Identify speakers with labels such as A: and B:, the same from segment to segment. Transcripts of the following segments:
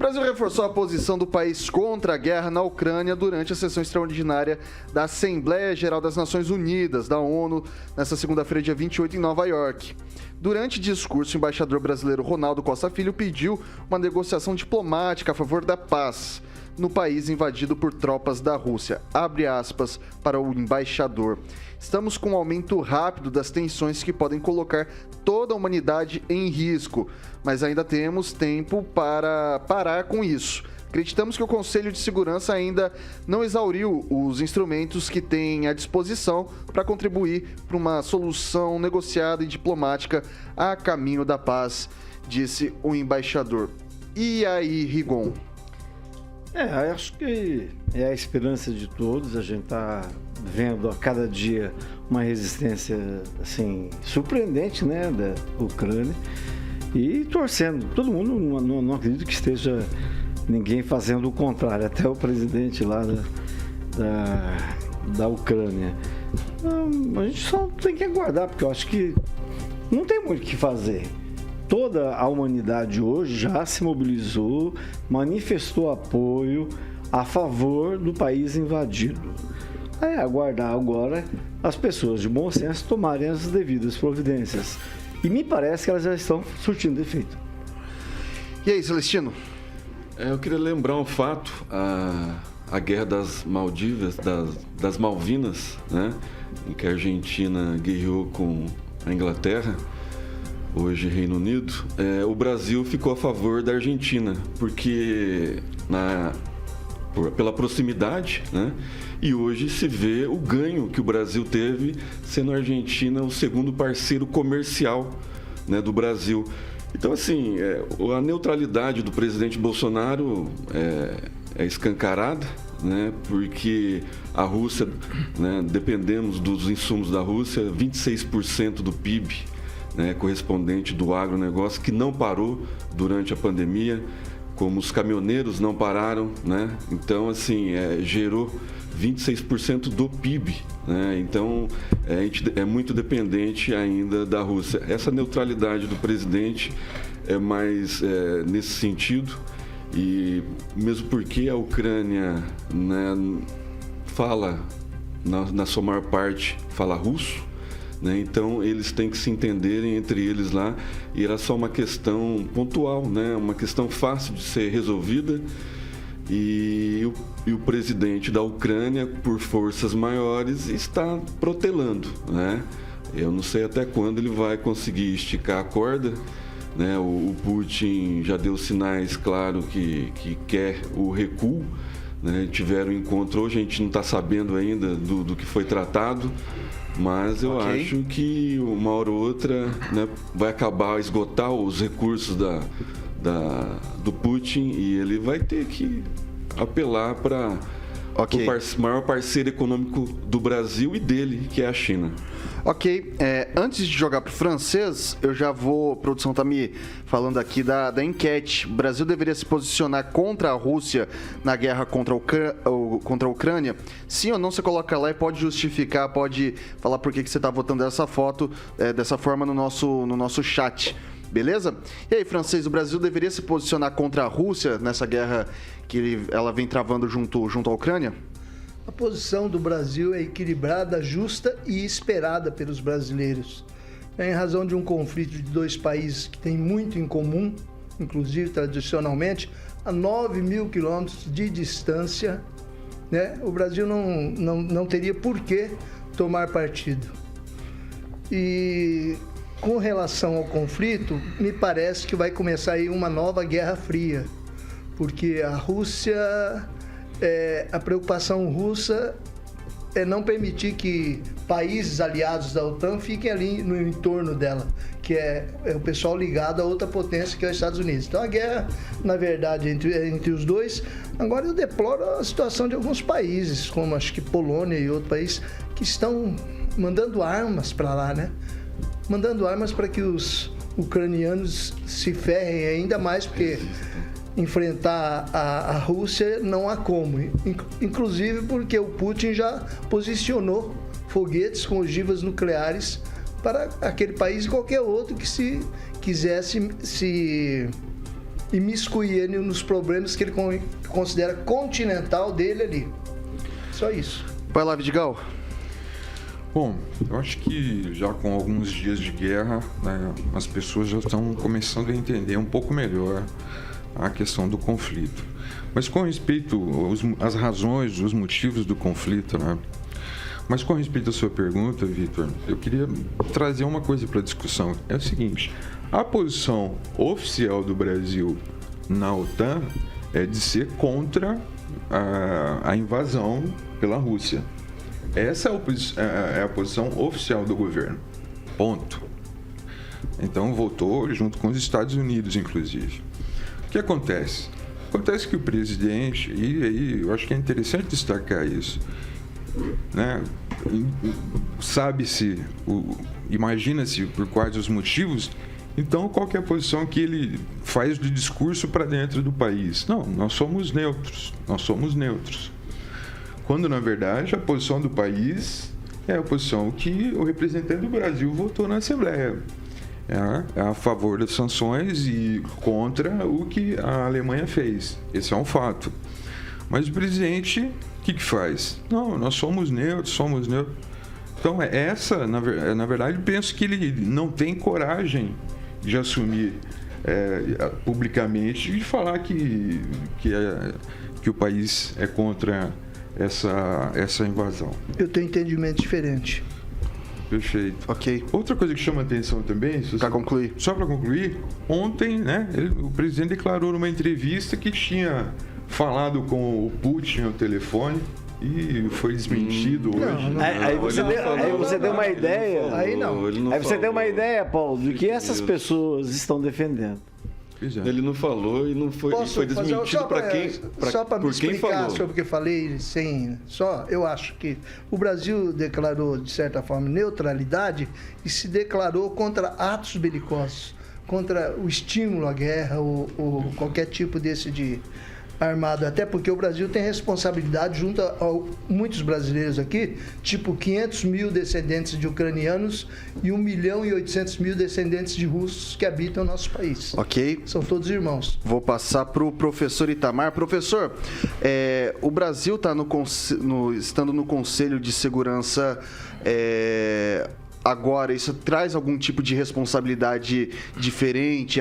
A: Brasil reforçou a posição do país contra a guerra na Ucrânia durante a sessão extraordinária da Assembleia Geral das Nações Unidas, da ONU, nesta segunda-feira, dia 28, em Nova York. Durante discurso, o embaixador brasileiro Ronaldo Costa Filho pediu uma negociação diplomática a favor da paz no país invadido por tropas da Rússia. Abre aspas para o embaixador. Estamos com um aumento rápido das tensões que podem colocar toda a humanidade em risco, mas ainda temos tempo para parar com isso. Acreditamos que o Conselho de Segurança ainda não exauriu os instrumentos que tem à disposição para contribuir para uma solução negociada e diplomática a caminho da paz, disse o embaixador. E aí, Rigon?
B: Acho que é a esperança de todos. A gente está vendo a cada dia uma resistência assim, surpreendente, né, da Ucrânia, e torcendo. Todo mundo não acredito que esteja ninguém fazendo o contrário, até o presidente lá da Ucrânia. A gente só tem que aguardar, porque eu acho que não tem muito o que fazer. Toda a humanidade hoje já se mobilizou, manifestou apoio a favor do país invadido. É aguardar agora as pessoas de bom senso tomarem as devidas providências. E me parece que elas já estão surtindo efeito.
A: E aí, Celestino?
C: Eu queria lembrar um fato, a guerra das Maldivas, das Malvinas, né, em que a Argentina guerreou com a Inglaterra, hoje Reino Unido. O Brasil ficou a favor da Argentina, porque pela proximidade, né, e hoje se vê o ganho que o Brasil teve, sendo a Argentina o segundo parceiro comercial, né, do Brasil. Então, assim, a neutralidade do presidente Bolsonaro é escancarada, né, porque a Rússia, né, dependemos dos insumos da Rússia, 26% do PIB, né, correspondente do agronegócio, que não parou durante a pandemia, como os caminhoneiros não pararam, né? Então, assim, gerou 26% do PIB, né? Então, a gente é muito dependente ainda da Rússia. Essa neutralidade do presidente é mais nesse sentido, e mesmo porque a Ucrânia, né, fala, na sua maior parte, fala russo, né? Então eles têm que se entenderem entre eles lá, e era só uma questão pontual, né? Uma questão fácil de ser resolvida, e o presidente da Ucrânia, por forças maiores, está protelando, né? Eu não sei até quando ele vai conseguir esticar a corda, né? O Putin já deu sinais, claro, que quer o recuo, né? Tiveram um encontro hoje, a gente não está sabendo ainda do que foi tratado, mas eu acho que uma hora ou outra, né, vai acabar, esgotar os recursos do Putin, e ele vai ter que apelar para o maior parceiro econômico do Brasil e dele, que é a China.
A: Ok, antes de jogar para o francês, eu já vou, a produção está me falando aqui da enquete. O Brasil deveria se posicionar contra a Rússia na guerra contra a Ucrânia? Sim ou não, você coloca lá e pode justificar, pode falar por que você está votando dessa forma no nosso chat. Beleza? E aí, francês, o Brasil deveria se posicionar contra a Rússia nessa guerra que ela vem travando junto à Ucrânia?
D: A posição do Brasil é equilibrada, justa e esperada pelos brasileiros. Em razão de um conflito de dois países que têm muito em comum, inclusive tradicionalmente, a 9 mil quilômetros de distância, né, o Brasil não teria por que tomar partido. E com relação ao conflito, me parece que vai começar aí uma nova Guerra Fria, porque a Rússia, a preocupação russa é não permitir que países aliados da OTAN fiquem ali no entorno dela, que é o pessoal ligado a outra potência, que é os Estados Unidos. Então a guerra, na verdade, entre os dois. Agora eu deploro a situação de alguns países, como acho que Polônia e outro país, que estão mandando armas para lá, né? Mandando armas para que os ucranianos se ferrem ainda mais, porque enfrentar a Rússia não há como. Inclusive porque o Putin já posicionou foguetes com ogivas nucleares para aquele país e qualquer outro que se quisesse se imiscuir ele nos problemas que ele considera continental dele ali. Só isso.
A: Vai lá, Vidigal.
E: Bom, eu acho que já com alguns dias de guerra, né, as pessoas já estão começando a entender um pouco melhor a questão do conflito. Mas com respeito às razões, os motivos do conflito, né? Mas com respeito à sua pergunta, Vitor, eu queria trazer uma coisa para a discussão. É o seguinte, a posição oficial do Brasil na OTAN é de ser contra a invasão pela Rússia. Essa é a posição oficial do governo. Ponto. Então votou junto com os Estados Unidos, inclusive. O que acontece? Acontece que o presidente, e aí eu acho que é interessante destacar isso, né? Sabe-se, imagina-se por quais os motivos, então qual que é a posição que ele faz do discurso para dentro do país? Não, nós somos neutros. Quando, na verdade, a posição do país é a posição que o representante do Brasil votou na Assembleia. É a favor das sanções e contra o que a Alemanha fez. Esse é um fato. Mas o presidente, o que faz? Não, nós somos neutros. Então, na verdade, penso que ele não tem coragem de assumir publicamente e falar que o país é contra essa invasão.
D: Eu tenho entendimento diferente.
E: Perfeito.
A: Ok.
E: Outra coisa que chama atenção também...
A: Para concluir.
E: Só para concluir, ontem, né, o presidente declarou numa entrevista que tinha falado com o Putin ao telefone e foi desmentido hoje.
D: Não.
B: Aí você deu uma ideia.
D: Aí não.
B: Aí você deu uma ideia, Paulo, do que essas pessoas estão defendendo.
C: Ele não falou e não foi, foi desmentido para quem?
D: Só para me
C: por quem
D: explicar
C: falou?
D: sobre o que eu falei, eu acho que o Brasil declarou, de certa forma, neutralidade e se declarou contra atos belicosos, contra o estímulo à guerra ou qualquer tipo desse de armado, até porque o Brasil tem responsabilidade junto a muitos brasileiros aqui, tipo 500 mil descendentes de ucranianos e 1.800.000 descendentes de russos que habitam o nosso país.
A: Ok.
D: São todos irmãos.
A: Vou passar para o professor Itamar. Professor, o Brasil está estando no Conselho de Segurança agora, isso traz algum tipo de responsabilidade diferente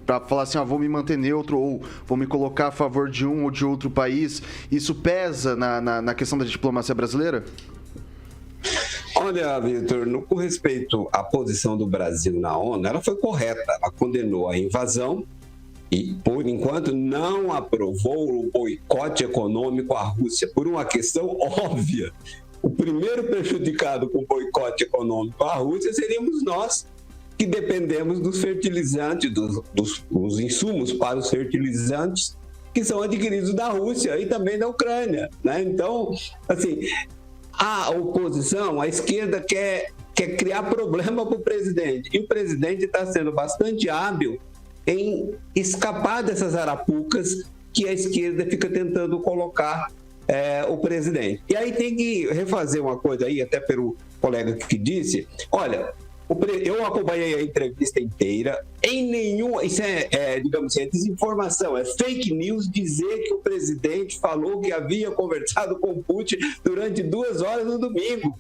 A: para falar assim, vou me manter neutro ou vou me colocar a favor de um ou de outro país? Isso pesa na questão da diplomacia brasileira?
F: Olha, Vitor, com respeito à posição do Brasil na ONU, ela foi correta. Ela condenou a invasão e, por enquanto, não aprovou o boicote econômico à Rússia, por uma questão óbvia. O primeiro prejudicado com o boicote econômico à Rússia seríamos nós, que dependemos dos fertilizantes, dos insumos para os fertilizantes que são adquiridos da Rússia e também da Ucrânia, né? Então, assim, a oposição, a esquerda quer criar problema para o presidente. E o presidente está sendo bastante hábil em escapar dessas arapucas que a esquerda fica tentando colocar o presidente. E aí tem que refazer uma coisa aí, até pelo colega que disse, olha, eu acompanhei a entrevista inteira, em nenhum, isso digamos assim, é desinformação, é fake news dizer que o presidente falou que havia conversado com Putin durante 2 horas no domingo.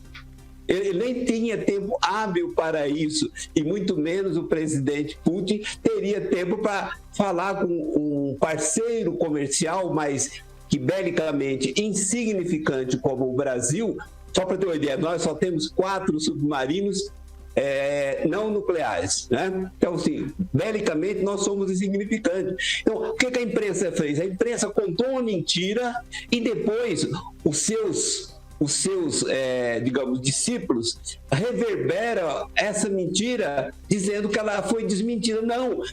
F: Ele nem tinha tempo hábil para isso, e muito menos o presidente Putin teria tempo para falar com um parceiro comercial, mas que belicamente insignificante como o Brasil. Só para ter uma ideia, nós só temos 4 submarinos não nucleares, né? Então, assim, belicamente nós somos insignificantes. Então, o que a imprensa fez? A imprensa contou uma mentira e depois os seus digamos, discípulos reverberam essa mentira dizendo que ela foi desmentida. Não.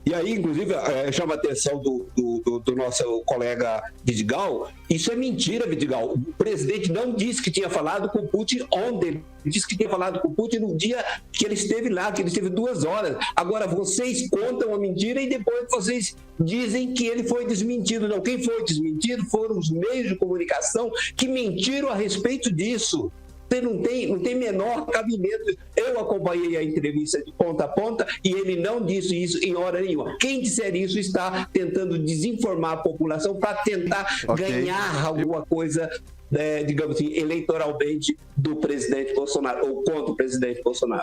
F: E aí, inclusive, chama a atenção do nosso colega Vidigal. Isso é mentira, Vidigal. O presidente não disse que tinha falado com o Putin ontem. Ele disse que tinha falado com o Putin no dia que ele esteve lá, que ele esteve 2 horas. Agora, vocês contam a mentira e depois vocês dizem que ele foi desmentido. Não, quem foi desmentido foram os meios de comunicação que mentiram a respeito disso. não tem menor cabimento. Eu acompanhei a entrevista de ponta a ponta e ele não disse isso em hora nenhuma. Quem disser isso está tentando desinformar a população para tentar ganhar alguma coisa, digamos assim, eleitoralmente do presidente Bolsonaro ou contra o presidente Bolsonaro.